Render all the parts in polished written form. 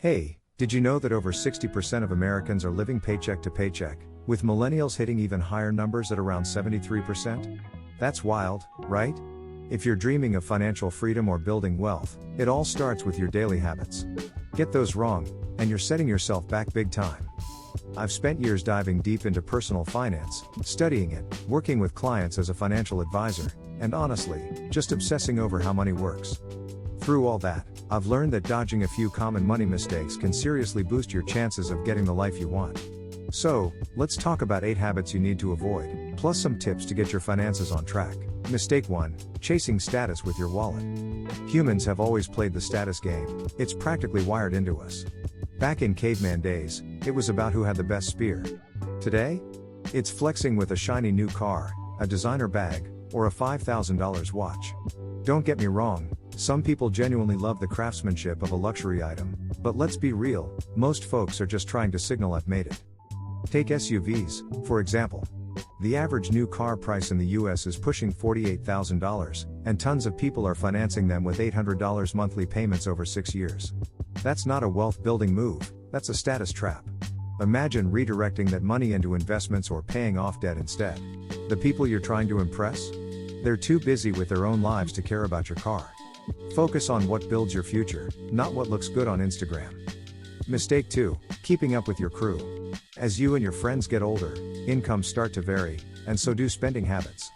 Hey, did you know that over 60% of Americans are living paycheck to paycheck, with millennials hitting even higher numbers at around 73%? That's wild, right? If you're dreaming of financial freedom or building wealth, it all starts with your daily habits. Get those wrong, and you're setting yourself back big time. I've spent years diving deep into personal finance, studying it, working with clients as a financial advisor, and honestly, just obsessing over how money works. Through all that, I've learned that dodging a few common money mistakes can seriously boost your chances of getting the life you want. So, let's talk about 8 habits you need to avoid, plus some tips to get your finances on track. Mistake 1: chasing status with your wallet. Humans have always played the status game, it's practically wired into us. Back in caveman days, it was about who had the best spear. Today? It's flexing with a shiny new car, a designer bag, or a $5,000 watch. Don't get me wrong, some people genuinely love the craftsmanship of a luxury item, but let's be real, most folks are just trying to signal I've made it. Take SUVs, for example. The average new car price in the US is pushing $48,000, and tons of people are financing them with $800 monthly payments over 6 years. That's not a wealth-building move, that's a status trap. Imagine redirecting that money into investments or paying off debt instead. The people you're trying to impress? They're too busy with their own lives to care about your car. Focus on what builds your future, not what looks good on Instagram. Mistake 2: keeping up with your crew. As you and your friends get older, incomes start to vary, and so do spending habits.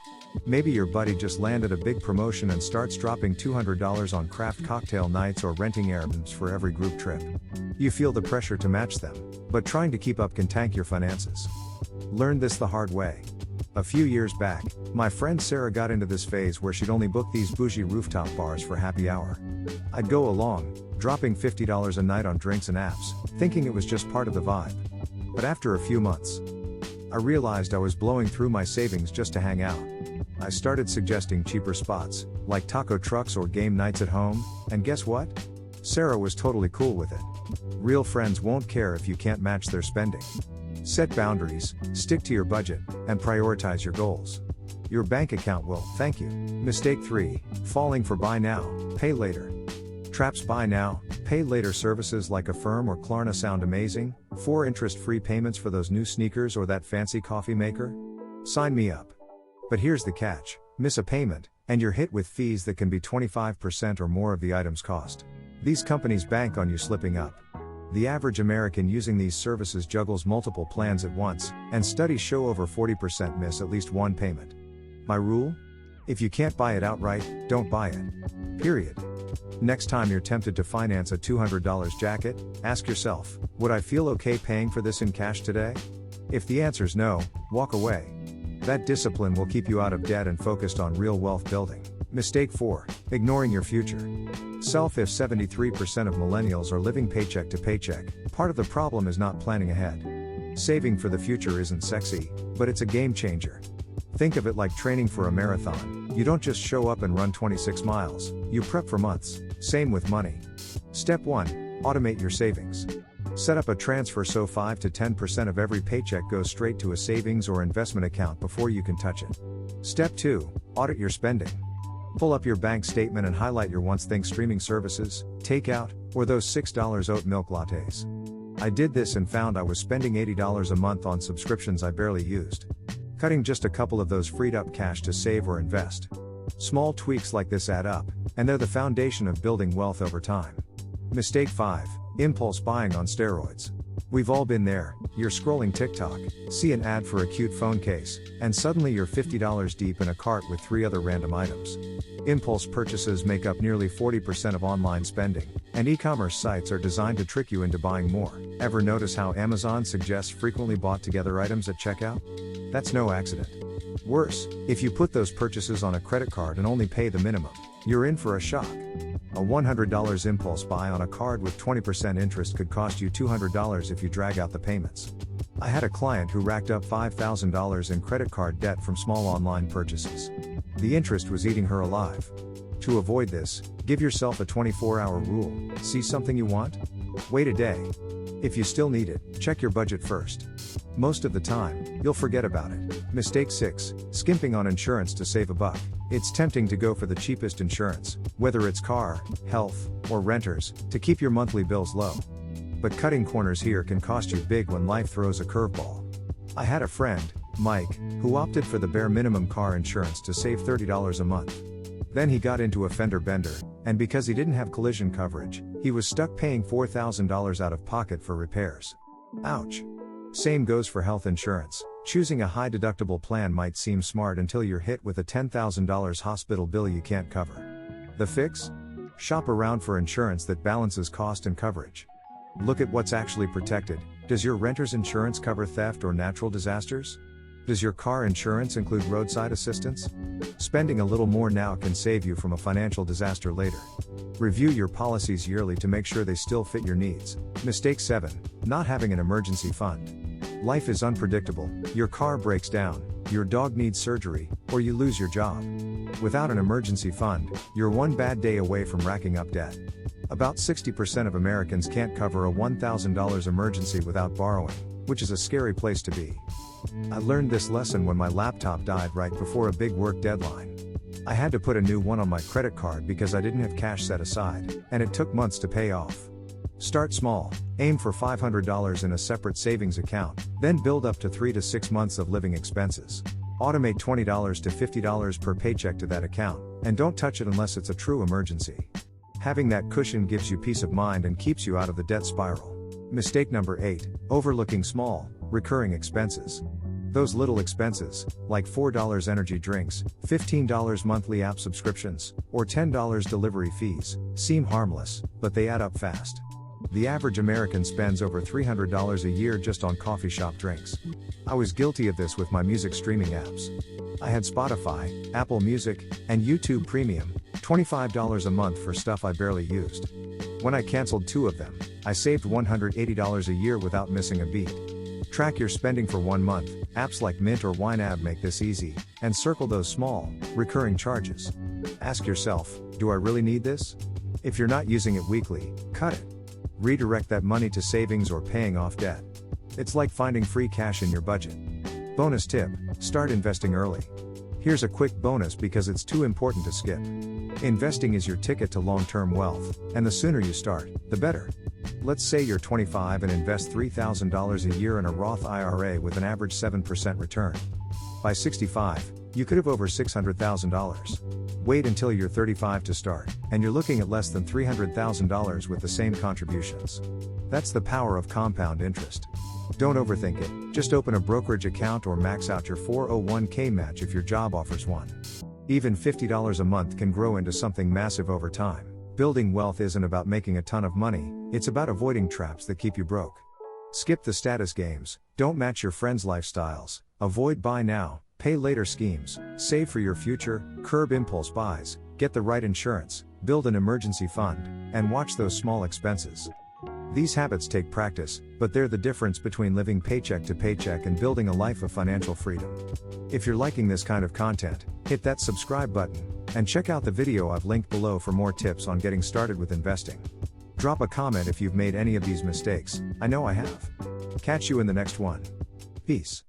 Maybe your buddy just landed a big promotion and starts dropping $200 on craft cocktail nights or renting Airbnbs for every group trip. You feel the pressure to match them, but trying to keep up can tank your finances. Learned this the hard way. A few years back, my friend Sarah got into this phase where she'd only book these bougie rooftop bars for happy hour. I'd go along, dropping $50 a night on drinks and apps, thinking it was just part of the vibe. But after a few months, I realized I was blowing through my savings just to hang out. I started suggesting cheaper spots, like taco trucks or game nights at home, and guess what? Sarah was totally cool with it. Real friends won't care if you can't match their spending. Set boundaries, stick to your budget, and prioritize your goals. Your bank account will thank you. Mistake 3: falling for buy now, pay later. Traps. Buy now, pay later services like Affirm or Klarna sound amazing. 4 interest-free payments for those new sneakers or that fancy coffee maker? Sign me up. But here's the catch: miss a payment, and you're hit with fees that can be 25% or more of the item's cost. These companies bank on you slipping up. The average American using these services juggles multiple plans at once, and studies show over 40% miss at least one payment. My rule? If you can't buy it outright, don't buy it. Period. Next time you're tempted to finance a $200 jacket, ask yourself, would I feel okay paying for this in cash today? If the answer's no, walk away. That discipline will keep you out of debt and focused on real wealth building. Mistake 4: ignoring your future. If 73% of millennials are living paycheck to paycheck, part of the problem is not planning ahead. Saving for the future isn't sexy, but it's a game changer. Think of it like training for a marathon. You don't just show up and run 26 miles, you prep for months. Same with money. Step 1: automate your savings. Set up a transfer so 5 to 10% of every paycheck goes straight to a savings or investment account before you can touch it. Step 2: audit your spending. Pull up your bank statement and highlight your wants. Think streaming services, takeout, or those $6 oat milk lattes. I did this and found I was spending $80 a month on subscriptions I barely used. Cutting just a couple of those freed up cash to save or invest. Small tweaks like this add up, and they're the foundation of building wealth over time. Mistake 5: impulse buying on steroids. We've all been there. You're scrolling TikTok, see an ad for a cute phone case, and suddenly you're $50 deep in a cart with 3 other random items. Impulse purchases make up nearly 40% of online spending, and e-commerce sites are designed to trick you into buying more. Ever notice how Amazon suggests frequently bought together items at checkout? That's no accident. Worse, if you put those purchases on a credit card and only pay the minimum, you're in for a shock. A $100 impulse buy on a card with 20% interest could cost you $200 if you drag out the payments. I had a client who racked up $5,000 in credit card debt from small online purchases. The interest was eating her alive. To avoid this, give yourself a 24-hour rule. See something you want? Wait a day. If you still need it, check your budget first. Most of the time, you'll forget about it. Mistake 6: skimping on insurance to save a buck. It's tempting to go for the cheapest insurance, whether it's car, health, or renters, to keep your monthly bills low. But cutting corners here can cost you big when life throws a curveball. I had a friend, Mike, who opted for the bare minimum car insurance to save $30 a month. Then he got into a fender bender, and because he didn't have collision coverage, he was stuck paying $4,000 out of pocket for repairs. Ouch. Same goes for health insurance. Choosing a high deductible plan might seem smart until you're hit with a $10,000 hospital bill you can't cover. The fix? Shop around for insurance that balances cost and coverage. Look at what's actually protected. Does your renter's insurance cover theft or natural disasters? Does your car insurance include roadside assistance? Spending a little more now can save you from a financial disaster later. Review your policies yearly to make sure they still fit your needs. Mistake 7. Not having an emergency fund. Life is unpredictable. Your car breaks down, your dog needs surgery, or you lose your job. Without an emergency fund, you're one bad day away from racking up debt. About 60% of Americans can't cover a $1,000 emergency without borrowing, which is a scary place to be. I learned this lesson when my laptop died right before a big work deadline. I had to put a new one on my credit card because I didn't have cash set aside, and it took months to pay off. Start small, aim for $500 in a separate savings account, then build up to 3 to 6 months of living expenses. Automate $20 to $50 per paycheck to that account, and don't touch it unless it's a true emergency. Having that cushion gives you peace of mind and keeps you out of the debt spiral. Mistake number 8, overlooking small, recurring expenses. Those little expenses, like $4 energy drinks, $15 monthly app subscriptions, or $10 delivery fees, seem harmless, but they add up fast. The average American spends over $300 a year just on coffee shop drinks. I was guilty of this with my music streaming apps. I had Spotify, Apple Music, and YouTube Premium, $25 a month for stuff I barely used. When I canceled 2 of them, I saved $180 a year without missing a beat. Track your spending for 1 month. Apps like Mint or YNAB make this easy, and circle those small, recurring charges. Ask yourself, do I really need this? If you're not using it weekly, cut it. Redirect that money to savings or paying off debt. It's like finding free cash in your budget. Bonus tip, start investing early. Here's a quick bonus because it's too important to skip. Investing is your ticket to long-term wealth, and the sooner you start, the better. Let's say you're 25 and invest $3,000 a year in a Roth IRA with an average 7% return. By 65, you could have over $600,000. Wait until you're 35 to start, and you're looking at less than $300,000 with the same contributions. That's the power of compound interest. Don't overthink it, just open a brokerage account or max out your 401k match if your job offers one. Even $50 a month can grow into something massive over time. Building wealth isn't about making a ton of money, it's about avoiding traps that keep you broke. Skip the status games, don't match your friends' lifestyles, avoid buy now, pay later schemes, save for your future, curb impulse buys, get the right insurance, build an emergency fund, and watch those small expenses. These habits take practice, but they're the difference between living paycheck to paycheck and building a life of financial freedom. If you're liking this kind of content, hit that subscribe button, and check out the video I've linked below for more tips on getting started with investing. Drop a comment if you've made any of these mistakes, I know I have. Catch you in the next one. Peace.